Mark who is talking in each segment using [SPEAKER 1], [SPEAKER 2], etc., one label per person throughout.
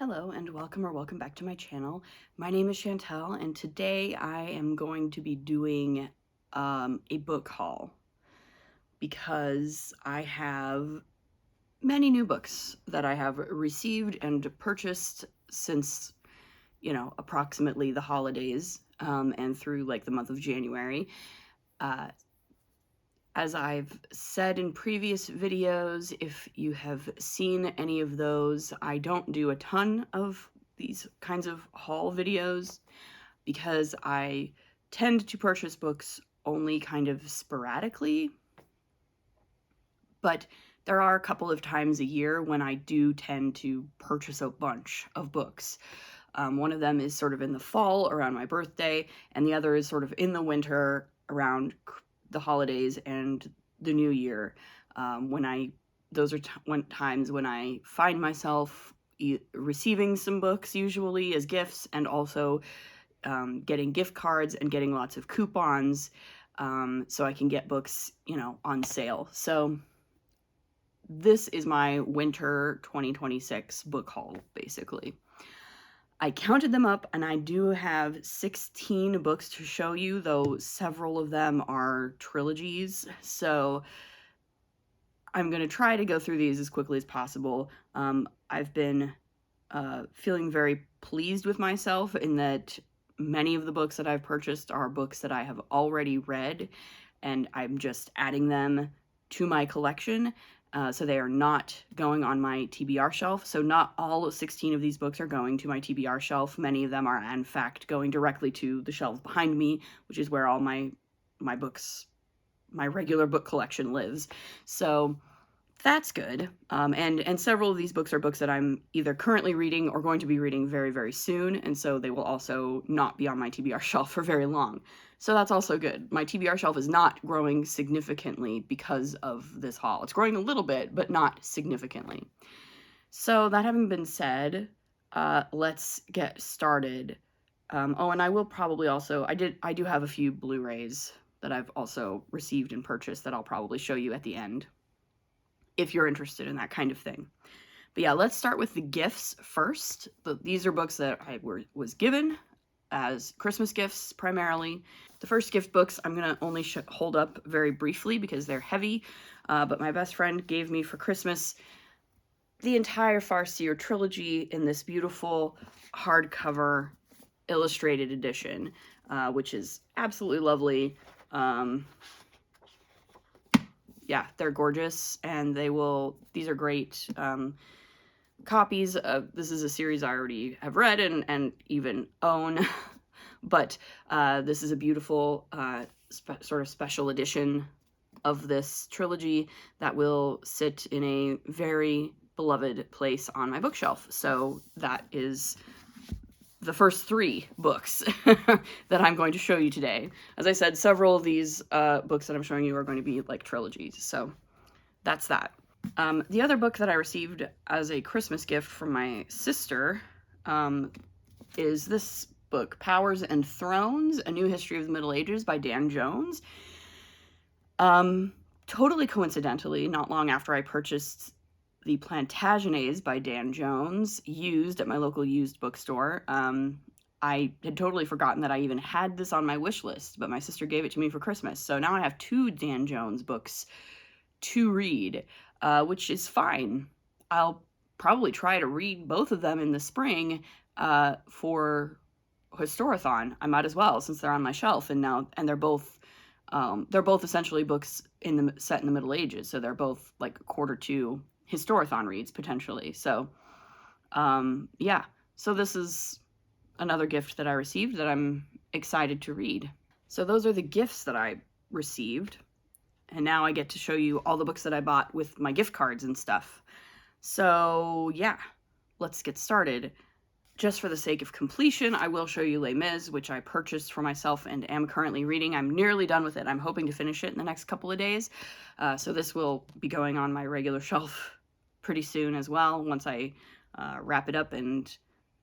[SPEAKER 1] Hello and welcome back to my channel. My name is Chantel and today I am going to be doing a book haul because I have many new books that I have received and purchased since, approximately the holidays and through like the month of January. As I've said in previous videos, if you have seen any of those, I don't do a ton of these kinds of haul videos because I tend to purchase books only kind of sporadically, but there are a couple of times a year when I do tend to purchase a bunch of books. One of them is sort of in the fall around my birthday, and the other is sort of in the winter around the holidays and the new year. Those are times when I find myself receiving some books, usually as gifts, and also getting gift cards and getting lots of coupons, so I can get books, on sale. So this is my winter 2026 book haul, basically. I counted them up and I do have 16 books to show you, though several of them are trilogies. So I'm going to try to go through these as quickly as possible. I've been feeling very pleased with myself in that many of the books that I've purchased are books that I have already read, and I'm just adding them to my collection. So they are not going on my TBR shelf. So not all 16 of these books are going to my TBR shelf. Many of them are, in fact, going directly to the shelf behind me, which is where all my books, my regular book collection lives. So that's good. And several of these books are books that I'm either currently reading or going to be reading very, very soon. And so they will also not be on my TBR shelf for very long. So that's also good. My TBR shelf is not growing significantly because of this haul. It's growing a little bit, but not significantly. So that having been said, let's get started. Oh, and I will probably also, I do have a few Blu-rays that I've also received and purchased that I'll probably show you at the end, if you're interested in that kind of thing. But yeah, let's start with the gifts first. These are books that I was given as Christmas gifts primarily. The first gift books I'm going to only hold up very briefly because they're heavy, but my best friend gave me for Christmas the entire Farseer trilogy in this beautiful hardcover illustrated edition, which is absolutely lovely. Yeah, they're gorgeous, and these are great copies of, this is a series I already have read and even own, but this is a beautiful sort of special edition of this trilogy that will sit in a very beloved place on my bookshelf. So that is the first three books that I'm going to show you today. As I said, several of these books that I'm showing you are going to be like trilogies, so that's that. The other book that I received as a Christmas gift from my sister is this book, Powers and Thrones, A New History of the Middle Ages by Dan Jones. Totally coincidentally, not long after I purchased the Plantagenets by Dan Jones, used at my local used bookstore, I had totally forgotten that I even had this on my wish list, but my sister gave it to me for Christmas. So now I have two Dan Jones books to read, which is fine. I'll probably try to read both of them in the spring for Historathon. I might as well, since they're on my shelf, and they're both essentially books set in the Middle Ages, so they're both like Q2 Historathon reads potentially. So yeah, so this is another gift that I received that I'm excited to read. So those are the gifts that I received, and now I get to show you all the books that I bought with my gift cards and stuff. So yeah, let's get started. Just for the sake of completion, I will show you Les Mis, which I purchased for myself and am currently reading. I'm nearly done with it. I'm hoping to finish it in the next couple of days. So this will be going on my regular shelf pretty soon as well, once I wrap it up, and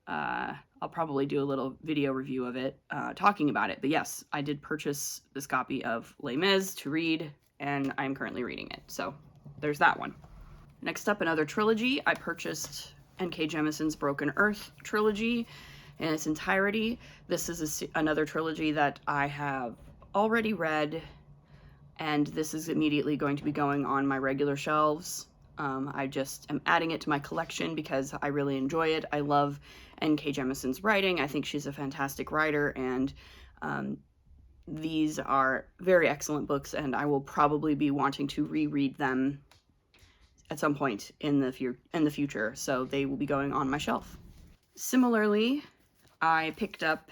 [SPEAKER 1] I'll probably do a little video review of it, talking about it. But yes, I did purchase this copy of Les Mis to read, and I'm currently reading it. So there's that one. Next up, another trilogy. I purchased N.K. Jemisin's Broken Earth trilogy in its entirety. This is another trilogy that I have already read, and this is immediately going to be going on my regular shelves. I just am adding it to my collection because I really enjoy it. I love N.K. Jemisin's writing. I think she's a fantastic writer, and these are very excellent books, and I will probably be wanting to reread them at some point in the future, so they will be going on my shelf. Similarly, I picked up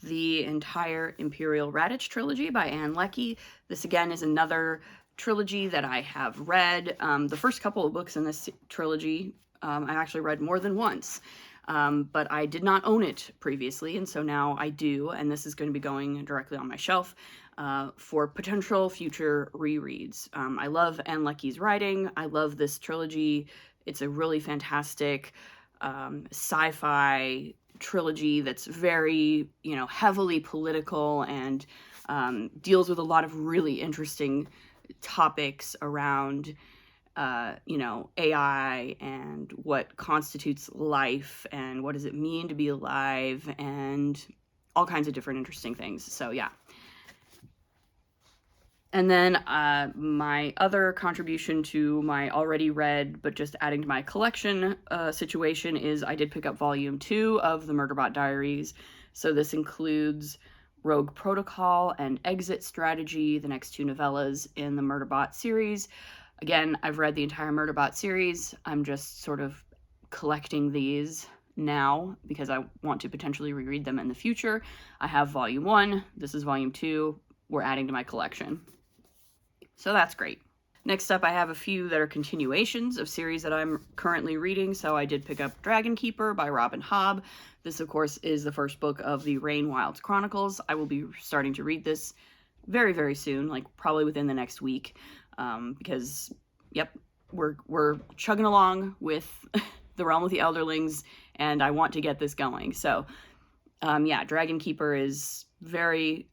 [SPEAKER 1] the entire Imperial Radich trilogy by Ann Leckie. This again is another trilogy that I have read. The first couple of books in this trilogy I actually read more than once, but I did not own it previously, and so now I do, and this is going to be going directly on my shelf for potential future rereads. I love Ann Leckie's writing. I love this trilogy. It's a really fantastic sci-fi trilogy that's very, heavily political and deals with a lot of really interesting topics around, AI and what constitutes life and what does it mean to be alive and all kinds of different interesting things. So yeah. And then my other contribution to my already read, but just adding to my collection situation is I did pick up volume 2 of the Murderbot Diaries. So this includes Rogue Protocol and Exit Strategy, the next 2 novellas in the Murderbot series. Again, I've read the entire Murderbot series. I'm just sort of collecting these now because I want to potentially reread them in the future. I have volume 1. This is volume 2. We're adding to my collection. So that's great. Next up, I have a few that are continuations of series that I'm currently reading. So I did pick up Dragon Keeper by Robin Hobb. This, of course, is the first book of the Rain Wilds Chronicles. I will be starting to read this very, very soon, like probably within the next week, because, yep, we're chugging along with the Realm of the Elderlings, and I want to get this going. So, yeah, Dragon Keeper is very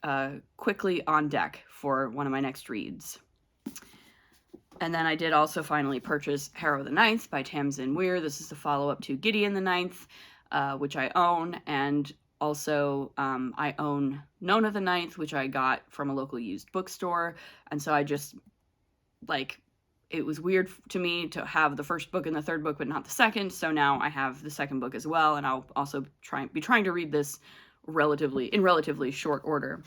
[SPEAKER 1] quickly on deck for one of my next reads. And then I did also finally purchase Harrow the Ninth by Tamsin Weir. This is the follow-up to Gideon the Ninth, which I own, and also I own Nona the Ninth, which I got from a local used bookstore, and so I just, it was weird to me to have the first book and the third book, but not the second, so now I have the second book as well, and I'll also be trying to read this in relatively short order.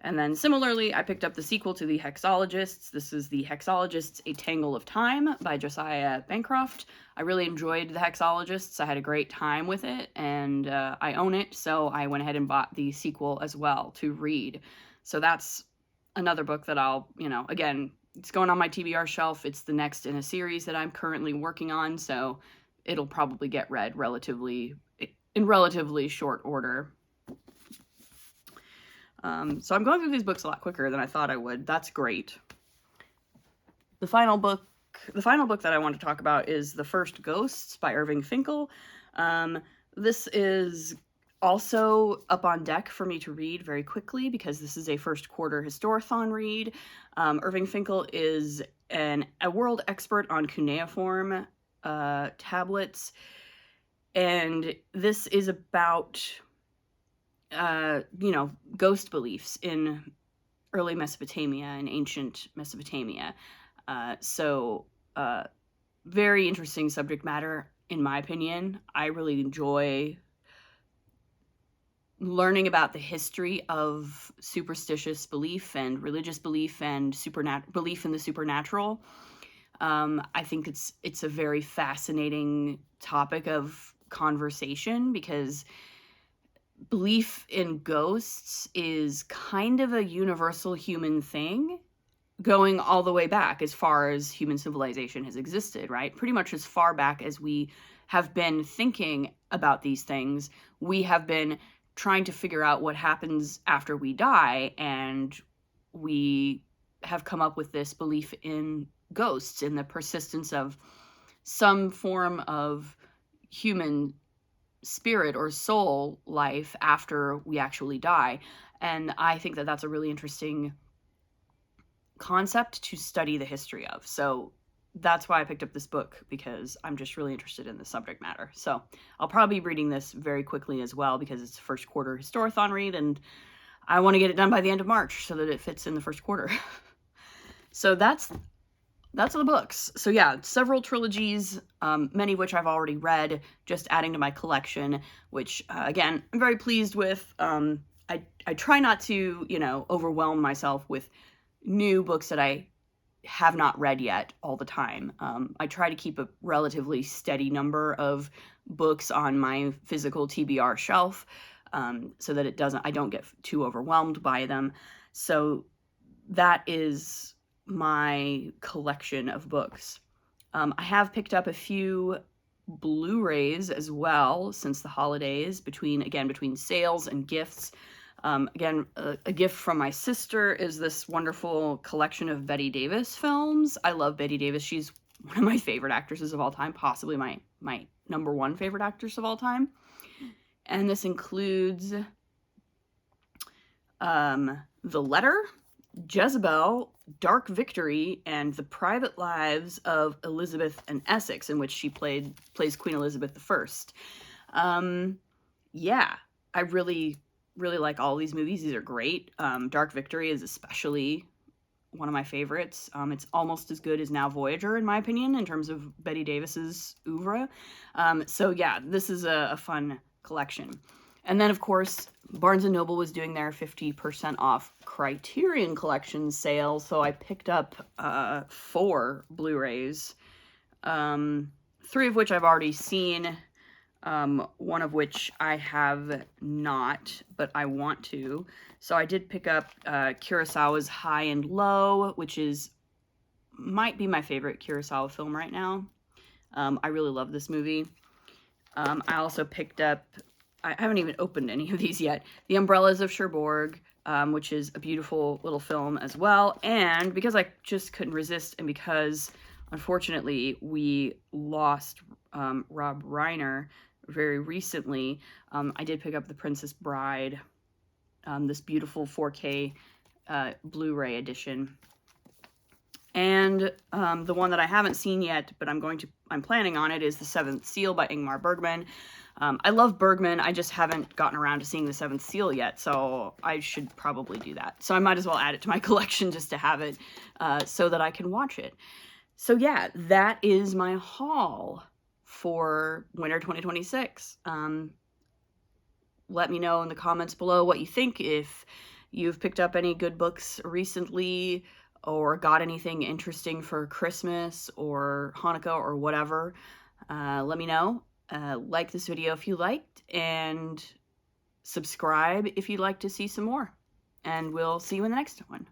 [SPEAKER 1] And then similarly, I picked up the sequel to The Hexologists. This is The Hexologists, A Tangle of Time by Josiah Bancroft. I really enjoyed The Hexologists. I had a great time with it, and I own it, so I went ahead and bought the sequel as well to read. So that's another book that I'll, again, it's going on my TBR shelf. It's the next in a series that I'm currently working on, so it'll probably get read in relatively short order. So I'm going through these books a lot quicker than I thought I would. That's great. The final book that I want to talk about is The First Ghosts by Irving Finkel. This is also up on deck for me to read very quickly because this is a first quarter Historathon read. Irving Finkel is a world expert on cuneiform tablets, and this is about ghost beliefs in early Mesopotamia and ancient Mesopotamia. So very interesting subject matter, in my opinion. I really enjoy learning about the history of superstitious belief and religious belief and belief in the supernatural. I think it's a very fascinating topic of conversation because belief in ghosts is kind of a universal human thing, going all the way back as far as human civilization has existed, right? Pretty much as far back as we have been thinking about these things, we have been trying to figure out what happens after we die, and we have come up with this belief in ghosts, in the persistence of some form of human spirit or soul life after we actually die. And I think that that's a really interesting concept to study the history of. So that's why I picked up this book, because I'm just really interested in the subject matter. So I'll probably be reading this very quickly as well, because it's a first quarter Historathon read, and I want to get it done by the end of March so that it fits in the first quarter. So that's all the books. So yeah, several trilogies, many of which I've already read, just adding to my collection, which again, I'm very pleased with. I try not to, overwhelm myself with new books that I have not read yet all the time. I try to keep a relatively steady number of books on my physical TBR shelf, so that I don't get too overwhelmed by them. So that is my collection of books. I have picked up a few Blu-rays as well since the holidays, between sales and gifts. A gift from my sister is this wonderful collection of Bette Davis films. I love Bette Davis. She's one of my favorite actresses of all time, possibly my number one favorite actress of all time. And this includes The Letter, Jezebel, Dark Victory, and The Private Lives of Elizabeth and Essex, in which she plays Queen Elizabeth I. Yeah, I really like all these movies. These are great. Dark Victory is especially one of my favorites. It's almost as good as Now Voyager, in my opinion, in terms of Bette Davis's oeuvre. So yeah, this is a fun collection. And then, of course, Barnes & Noble was doing their 50% off Criterion Collection sale, so I picked up 4 Blu-rays, 3 of which I've already seen, one of which I have not, but I want to. So I did pick up Kurosawa's High and Low, which might be my favorite Kurosawa film right now. I really love this movie. I also picked up, I haven't even opened any of these yet, The Umbrellas of Cherbourg, which is a beautiful little film as well. And because I just couldn't resist, and because unfortunately we lost Rob Reiner very recently, I did pick up The Princess Bride, this beautiful 4K Blu-ray edition. And the one that I haven't seen yet, but I'm planning on it, is The Seventh Seal by Ingmar Bergman. I love Bergman, I just haven't gotten around to seeing The Seventh Seal yet, so I should probably do that. So I might as well add it to my collection just to have it, so that I can watch it. So yeah, that is my haul for winter 2026. Let me know in the comments below what you think, if you've picked up any good books recently, or got anything interesting for Christmas or Hanukkah or whatever. Let me know. Like this video if you liked, and subscribe if you'd like to see some more. And we'll see you in the next one.